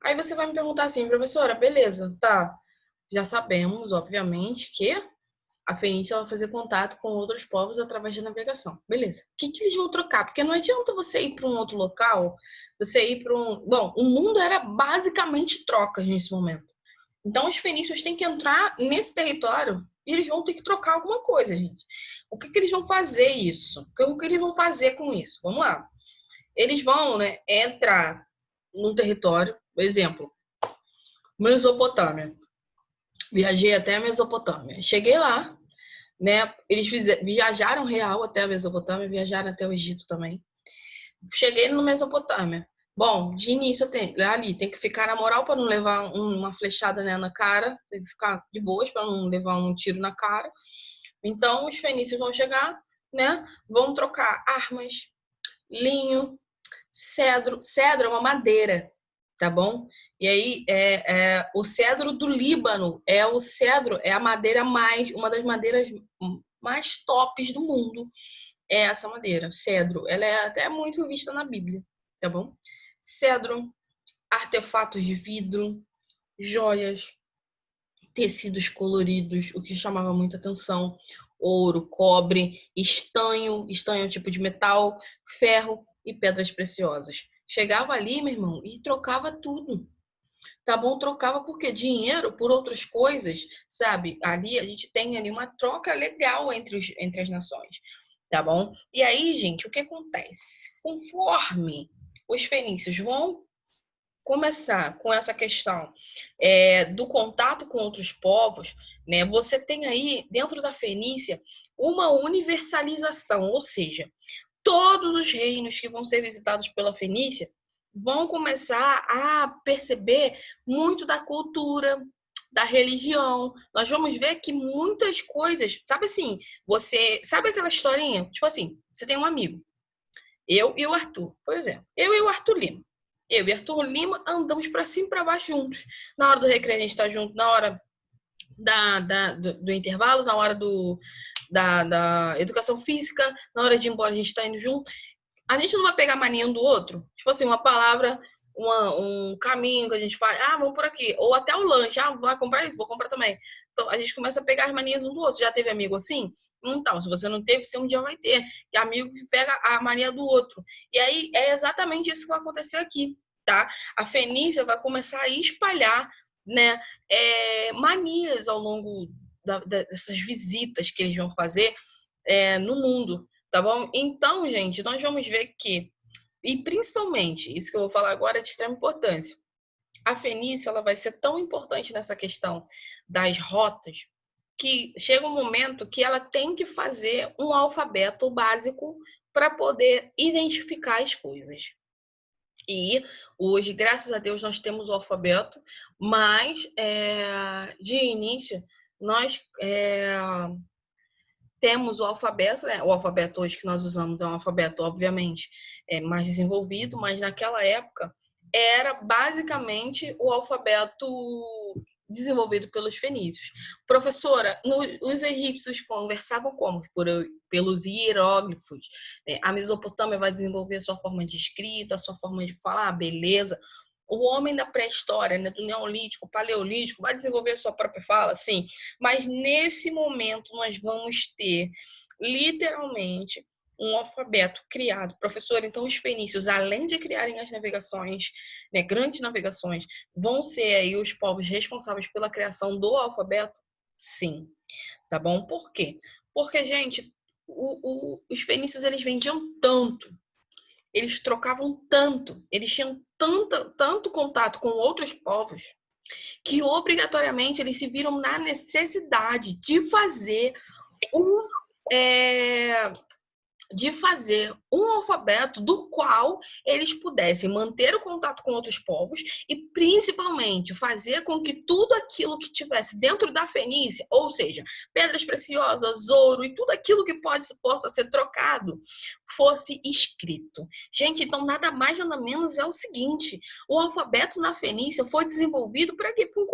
Aí você vai me perguntar assim, professora, beleza, tá. Já sabemos, obviamente, que a Fenícia vai fazer contato com outros povos através da navegação. Beleza. O que eles vão trocar? Porque não adianta você ir para um outro local, você ir para um. Bom, o mundo era basicamente trocas nesse momento. Então, os fenícios têm que entrar nesse território e eles vão ter que trocar alguma coisa, gente. O que eles vão fazer isso? O que eles vão fazer com isso? Vamos lá. Eles vão, né, entrar num território, por exemplo, Mesopotâmia. Viajei até a Mesopotâmia. Cheguei lá, né? Eles viajaram real até a Mesopotâmia, viajaram até o Egito também. Cheguei no Mesopotâmia. Bom, de início ali tem que ficar na moral para não levar uma flechada, né, na cara, tem que ficar de boas para não levar um tiro na cara. Então os fenícios vão chegar, né? Vão trocar armas, linho, cedro. Cedro é uma madeira, tá bom? E aí o cedro do Líbano é a madeira mais uma das madeiras mais tops do mundo. É essa madeira, cedro. Ela é até muito vista na Bíblia, tá bom? Cedro, artefatos de vidro, joias, tecidos coloridos, o que chamava muita atenção, ouro, cobre, estanho, estanho é um tipo de metal, ferro e pedras preciosas. Chegava ali, meu irmão, e trocava tudo. Tá bom? Trocava porque dinheiro por outras coisas, sabe? Ali a gente tem ali uma troca legal entre as nações, tá bom? E aí, gente, o que acontece? Conforme os fenícios vão começar com essa questão do contato com outros povos, né? Você tem aí dentro da Fenícia uma universalização, ou seja, todos os reinos que vão ser visitados pela Fenícia vão começar a perceber muito da cultura, da religião. Nós vamos ver que muitas coisas, sabe assim, você sabe aquela historinha? Tipo assim, você tem um amigo, eu e o Arthur, por exemplo. Eu e o Arthur Lima. Eu e Arthur Lima andamos para cima e para baixo juntos. Na hora do recreio a gente está junto, na hora do intervalo, na hora da educação física, na hora de ir embora a gente está indo junto. A gente não vai pegar mania um do outro. Tipo assim, uma palavra, um caminho que a gente faz. Ah, vamos por aqui. Ou até o lanche. Ah, vai comprar isso? Vou comprar também. Então, a gente começa a pegar as manias um do outro. Já teve amigo assim? Então, se você não teve, você um dia vai ter. E amigo que pega a mania do outro. E aí, é exatamente isso que vai acontecer aqui, tá? A Fenícia vai começar a espalhar, né, manias ao longo dessas visitas que eles vão fazer no mundo. Tá bom? Então, gente, nós vamos ver que, e principalmente, isso que eu vou falar agora é de extrema importância. A Fenícia ela vai ser tão importante nessa questão das rotas que chega um momento que ela tem que fazer um alfabeto básico para poder identificar as coisas. E hoje, graças a Deus, nós temos o alfabeto, mas de início nós temos o alfabeto, né? O alfabeto hoje que nós usamos é um alfabeto, obviamente, mais desenvolvido, mas naquela época era basicamente o alfabeto desenvolvido pelos fenícios. Professora, os egípcios conversavam como? Pelos hieróglifos. Né? A Mesopotâmia vai desenvolver a sua forma de escrita, a sua forma de falar, beleza. O homem da pré-história, né, do neolítico, paleolítico, vai desenvolver a sua própria fala, sim. Mas nesse momento nós vamos ter literalmente um alfabeto criado. Professor, então os fenícios, além de criarem as navegações, né, grandes navegações, vão ser aí os povos responsáveis pela criação do alfabeto? Sim. Tá bom? Por quê? Porque, gente, os fenícios eles vendiam tanto, eles trocavam tanto, eles tinham tanto contato com outros povos, que obrigatoriamente eles se viram na necessidade um, é, de fazer um alfabeto do qual eles pudessem manter o contato com outros povos e, principalmente, fazer com que tudo aquilo que tivesse dentro da Fenícia, ou seja, pedras preciosas, ouro e tudo aquilo que possa ser trocado, fosse escrito. Gente, então nada mais nada menos é o seguinte: o alfabeto na Fenícia foi desenvolvido para quê? Para um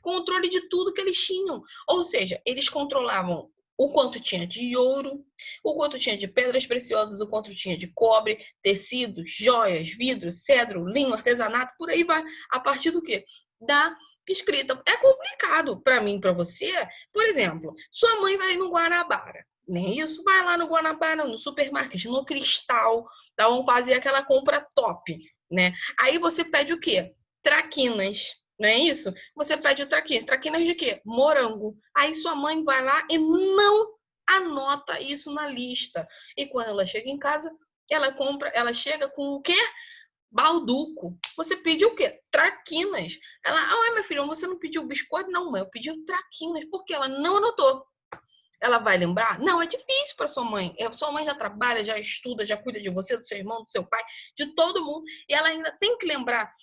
controle de tudo que eles tinham. Ou seja, eles controlavam o quanto tinha de ouro, o quanto tinha de pedras preciosas, o quanto tinha de cobre, tecidos, joias, vidro, cedro, linho, artesanato, por aí vai. A partir do quê? Da escrita. É complicado para mim, para você. Por exemplo, sua mãe vai no Guanabara. Nem isso, vai lá no Guanabara, no supermarket, no Cristal, tá? Vamos fazer aquela compra top, né? Aí você pede o quê? Traquinas, não é isso? Você pede o traquinas. Traquinas de quê? Morango. Aí sua mãe vai lá e não anota isso na lista. E quando ela chega em casa, ela compra, ela chega com o quê? Balduco. Você pediu o quê? Traquinas. Ela, ai, minha filha, você não pediu biscoito? Não, mãe, eu pedi traquinas, porque ela não anotou. Ela vai lembrar? Não, é difícil para sua mãe. Sua mãe já trabalha, já estuda, já cuida de você, do seu irmão, do seu pai, de todo mundo. E ela ainda tem que lembrar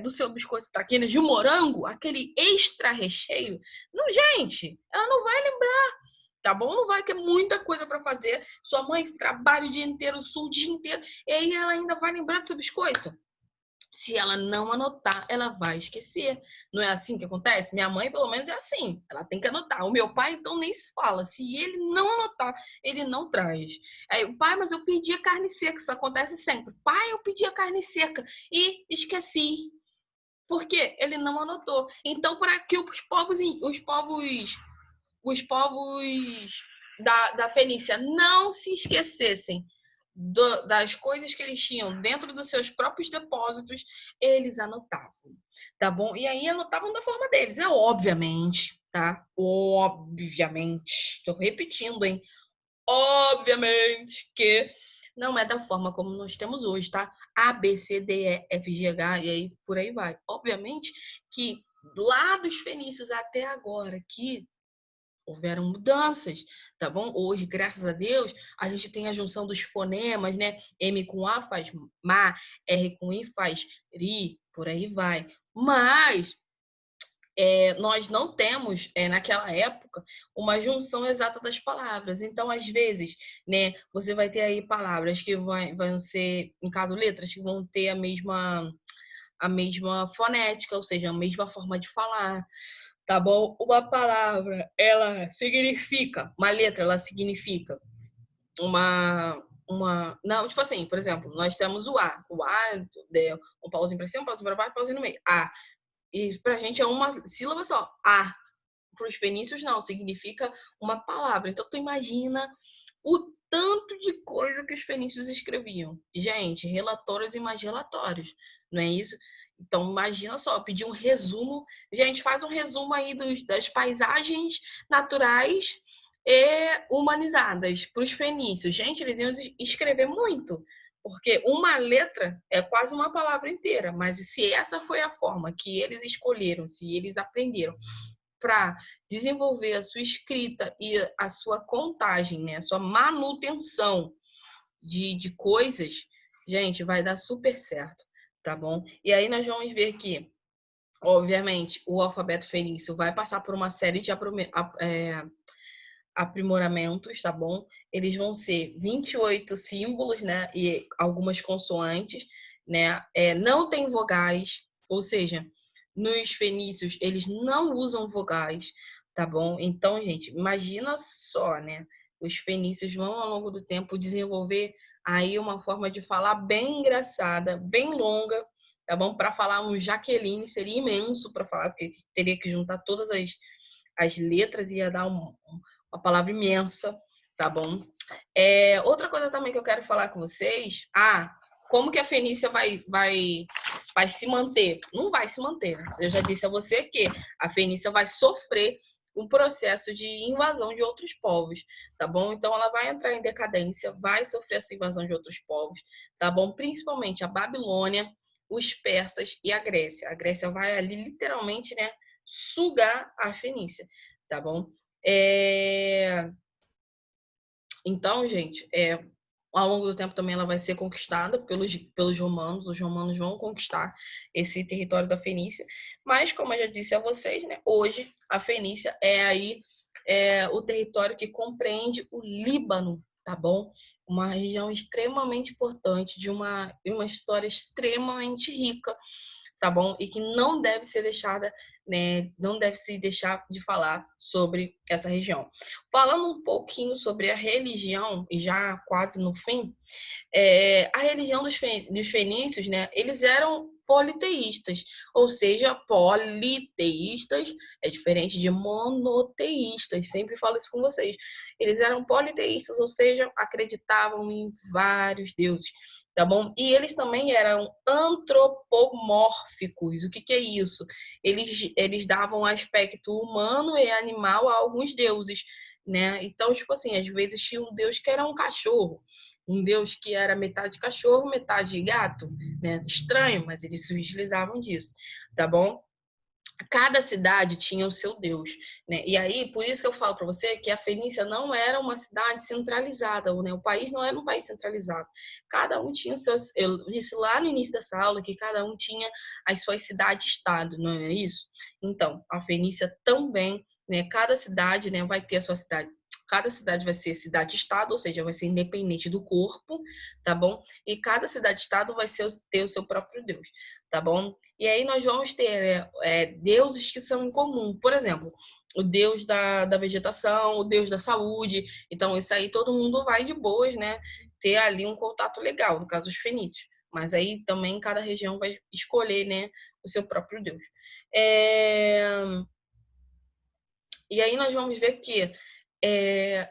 do seu biscoito traquinas de morango, aquele extra recheio. Não, gente, ela não vai lembrar. Tá bom? Não vai, que é muita coisa para fazer. Sua mãe trabalha o dia inteiro, sul o dia inteiro, e aí ela ainda vai lembrar do seu biscoito. Se ela não anotar, ela vai esquecer. Não é assim que acontece? Minha mãe, pelo menos, é assim. Ela tem que anotar. O meu pai, então, nem se fala. Se ele não anotar, ele não traz. Aí, pai, mas eu pedi a carne seca. Isso acontece sempre. Pai, eu pedi a carne seca e esqueci. Por quê? Ele não anotou. Então, para que os povos da Fenícia não se esquecessem das coisas que eles tinham dentro dos seus próprios depósitos, eles anotavam, tá bom? E aí anotavam da forma deles, obviamente, tá? Obviamente, tô repetindo, hein? Obviamente que não é da forma como nós temos hoje, tá? A, B, C, D, E, F, G, H e aí por aí vai. Obviamente que lá dos fenícios até agora aqui houveram mudanças, tá bom? Hoje, graças a Deus, a gente tem a junção dos fonemas, né? M com A faz ma, R com I faz ri, por aí vai. Mas nós não temos, naquela época, uma junção exata das palavras. Então, às vezes, né, você vai ter aí palavras que vão ser, no caso, letras que vão ter a mesma fonética, ou seja, a mesma forma de falar, tá bom? Uma palavra, ela significa, uma letra, ela significa não, tipo assim, por exemplo, nós temos o A, um pauzinho pra cima, um pauzinho pra baixo, um pauzinho no meio, A, e pra gente é uma sílaba só, A. Para os fenícios, não, significa uma palavra. Então, tu imagina o tanto de coisa que os fenícios escreviam. Gente, relatórios e mais relatórios, não é isso? Então, imagina só, pedir um resumo. Gente, faz um resumo aí das paisagens naturais e humanizadas para os fenícios. Gente, eles iam escrever muito, porque uma letra é quase uma palavra inteira. Mas se essa foi a forma que eles escolheram, se eles aprenderam para desenvolver a sua escrita e a sua contagem, né? A sua manutenção de coisas, gente, vai dar super certo, tá bom? E aí nós vamos ver que, obviamente, o alfabeto fenício vai passar por uma série de aprimoramentos, tá bom? Eles vão ser 28 símbolos, né? E algumas consoantes, né? Não tem vogais, ou seja, nos fenícios eles não usam vogais, tá bom? Então, gente, imagina só, né? Os fenícios vão ao longo do tempo desenvolver aí uma forma de falar bem engraçada, bem longa, tá bom? Para falar um Jaqueline seria imenso para falar, porque teria que juntar todas as letras e ia dar uma palavra imensa, tá bom? Outra coisa também que eu quero falar com vocês, como que a Fenícia vai se manter? Não vai se manter. Eu já disse a você que a Fenícia vai sofrer um processo de invasão de outros povos, tá bom? Então ela vai entrar em decadência, vai sofrer essa invasão de outros povos, tá bom? Principalmente a Babilônia, os persas e a Grécia. A Grécia vai ali literalmente, né, sugar a Fenícia, tá bom? Então, gente, ao longo do tempo também ela vai ser conquistada pelos romanos. Os romanos vão conquistar esse território da Fenícia. Mas, como eu já disse a vocês, né, hoje a Fenícia é aí o território que compreende o Líbano, tá bom? Uma região extremamente importante, de uma história extremamente rica, tá bom? E que não deve ser deixada, né? Não deve se deixar de falar sobre essa região. Falando um pouquinho sobre a religião, e já quase no fim, a religião dos fenícios, né? Eles eram politeístas, ou seja, politeístas é diferente de monoteístas. Sempre falo isso com vocês. Eles eram politeístas, ou seja, acreditavam em vários deuses, tá bom? E eles também eram antropomórficos. O que que é isso? Eles davam aspecto humano e animal a alguns deuses, né? Então, tipo assim, às vezes tinha um deus que era um cachorro, um deus que era metade cachorro, metade gato, né? Estranho, mas eles se utilizavam disso, tá bom? Cada cidade tinha o seu deus, né? E aí, por isso que eu falo para você que a Fenícia não era uma cidade centralizada, né? O país não era um país centralizado. Cada um tinha os seus. Eu disse lá no início dessa aula que cada um tinha as suas cidades-estado, não é isso? Então, a Fenícia também, né? Cada cidade, né, vai ter a sua cidade. Cada cidade vai ser cidade-estado, ou seja, vai ser independente do corpo, tá bom? E cada cidade-estado vai ter o seu próprio deus, tá bom? E aí nós vamos ter deuses que são em comum. Por exemplo, o deus da vegetação, o deus da saúde. Então, isso aí todo mundo vai de boas, né? Ter ali um contato legal, no caso dos fenícios. Mas aí também cada região vai escolher, né, o seu próprio deus. É... E aí nós vamos ver que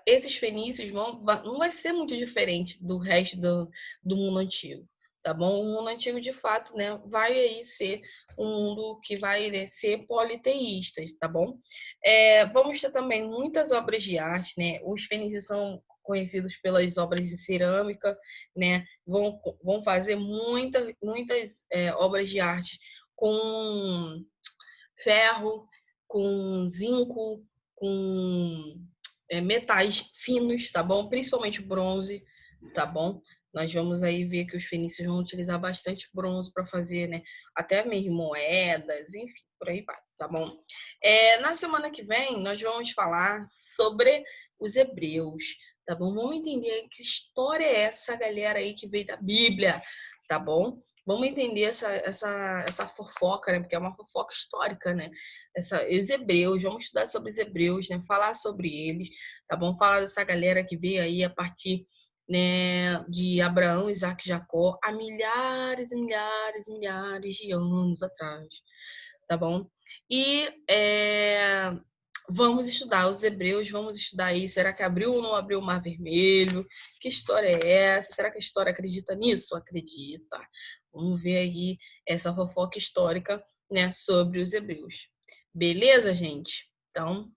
esses fenícios não vai ser muito diferente do resto do mundo antigo, tá bom? O mundo antigo, de fato, né, vai aí ser um mundo que vai, né, ser politeísta, tá bom? Vamos ter também muitas obras de arte, né? Os fenícios são conhecidos pelas obras de cerâmica, né? Vão fazer muitas obras de arte com ferro, com zinco, com metais finos, tá bom? Principalmente bronze, tá bom? Nós vamos aí ver que os fenícios vão utilizar bastante bronze para fazer, né? Até mesmo moedas, enfim, por aí vai, tá bom? Na semana que vem, nós vamos falar sobre os hebreus, tá bom? Vamos entender que história é essa galera aí que veio da Bíblia, tá bom? Vamos entender essa fofoca, né? Porque é uma fofoca histórica, né? Os hebreus, vamos estudar sobre os hebreus, né? Falar sobre eles, tá bom? Falar dessa galera que veio aí a partir, né, de Abraão, Isaac e Jacó há milhares e milhares e milhares de anos atrás, tá bom? E vamos estudar os hebreus, vamos estudar aí. Será que abriu ou não abriu o Mar Vermelho? Que história é essa? Será que a história acredita nisso? Acredita. Vamos ver aí essa fofoca histórica, né, sobre os hebreus. Beleza, gente? Então,